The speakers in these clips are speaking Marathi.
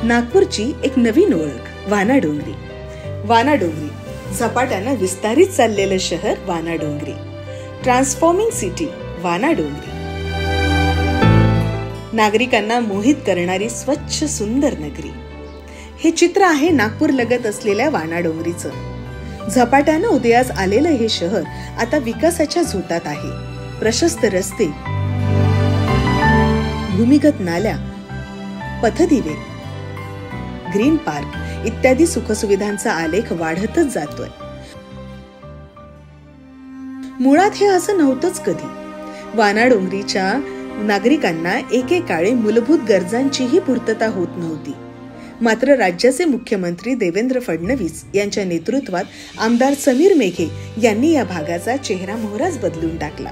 नागपूरची एक नवीन ओळख वानाडोंगरी. वानाडोंगरी झपाट्यानं विस्तारित चाललेलं शहर वानाडोंगरी. Transforming city Wanadongri. नागरिकांना मोहित करणारी स्वच्छ सुंदर नगरी. हे चित्र आहे नागपूर लगत असलेल्या वानाडोंगरीचं. झपाट्यानं उदयास आलेलं हे शहर आता विकासाच्या झोतात आहे. प्रशस्त रस्ते, भूमिगत नाल्या, पथदिवे, ग्रीन पार्क इत्यादी सुखसुविधांचा आलेख वाढतच जातोय. मुळात हे असं नव्हतंच कधी. वानाडोंगरीच्या नागरिकांना एकेकाळी मूलभूत गरजांचीही पूर्तता होत नव्हती. मात्र राज्याचे मुख्यमंत्री देवेंद्र फडणवीस यांच्या नेतृत्वात आमदार समीर मेघे यांनी या भागाचा चेहरा मोहराच बदलून टाकला.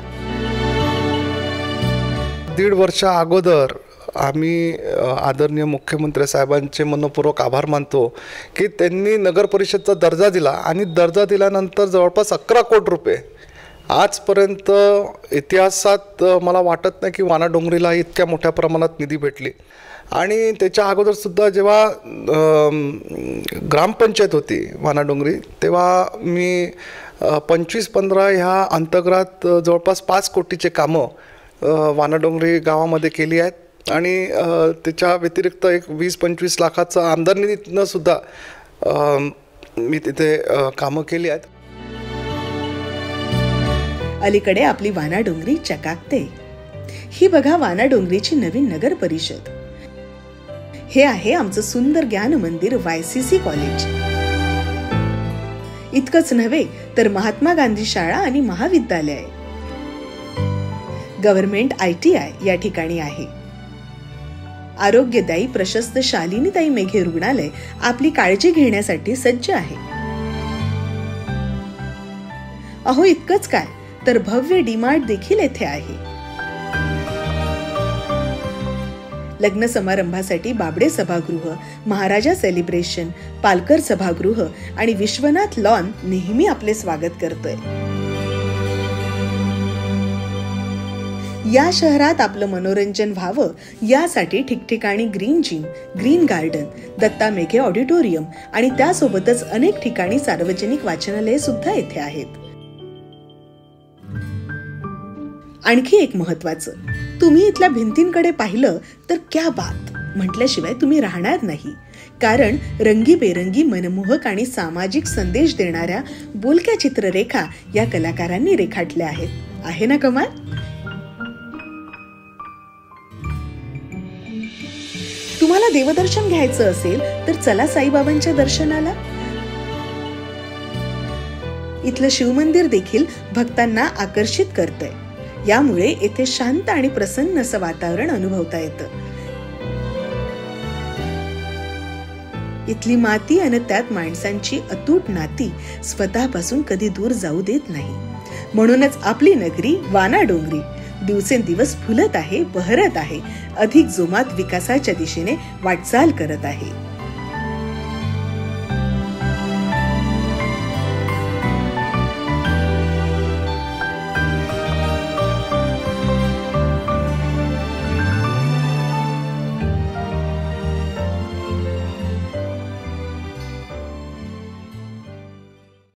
1.5 वर्षा अगोदर आम्ही आदरणीय मुख्यमंत्री साहेबांचे मनपूर्वक आभार मानतो की त्यांनी नगर परिषदचा दर्जा दिला आणि दर्जा दिल्यानंतर जवळपास 11 कोटी रुपये आजपर्यंत इतिहासात मला वाटत नाही की वानाडोंगरीला इतक्या मोठ्या प्रमाणात निधी भेटली. आणि त्याच्या अगोदरसुद्धा जेव्हा ग्रामपंचायत होती वानाडोंगरी तेव्हा मी 25-15 ह्या अंतर्गत जवळपास 5 कोटीचे कामं वानाडोंगरी गावामध्ये केली आहेत. आणि त्याच्या व्यतिरिक्त एक 20-25 लाखाचं आमदार निधीतनं सुद्धा मी तिथे कामं केली आहेत. अलीकडे आपली वानाडोंगरी चकाकते. ही बघा वानाडोंगरीची नवीन नगर परिषद. हे आहे आमचं सुंदर ज्ञान मंदिर YCC कॉलेज. इतकंच नव्हे तर महात्मा गांधी शाळा आणि महाविद्यालय, गव्हर्नमेंट ITI या ठिकाणी आहे. आरोग्यदायी प्रशस्त शालिनीताई मेघे रुग्णालय आपली काळजी घेण्यासाठी सज्ज आहे. अहो इतकंच काय तर भव्य डीमार्ट देखील येथे आहे. लग्न समारंभासाठी बाबडे सभागृह, महाराजा सेलिब्रेशन, पालकर सभागृह आणि विश्वनाथ लॉन नेहमी आपले स्वागत करतोय. या शहरात आपलं मनोरंजन व्हावं यासाठी ठिकठिकाणी green gym, green garden, Datta Meghe auditorium आणि त्यासोबतच अनेक ठिकाणी सार्वजनिक वाचनालये सुद्धा येथे आहेत. आणखी एक महत्वाचं, तुम्ही इथल्या भिंतींकडे पाहिलं तर क्या बात म्हटल्याशिवाय तुम्ही राहणार नाही. कारण रंगीबेरंगी मनमोहक आणि सामाजिक संदेश देणाऱ्या बोलक्या चित्ररेखा या कलाकारांनी रेखाटल्या आहेत. आहे ना कमाल? तुम्हाला देवदर्शन घ्यायचं असेल तर चला साईबाबांच्या दर्शनाला. इथलं शिवमंदिर देखील भक्तांना आकर्षित करतंय. यामुळे येथे शांत आणि प्रसन्न असं वातावरण अनुभवता येतं. इथली माती आणि त्यात माणसांची अतूट नाती स्वतःपासून कधी दूर जाऊ देत नाही. म्हणूनच आपली नगरी वानाडोंगरी दिवसेंदिवस फुलत आहे, बहरत आहे, अधिक जोमात विकासाच्या दिशेने वाटचाल करत आहे.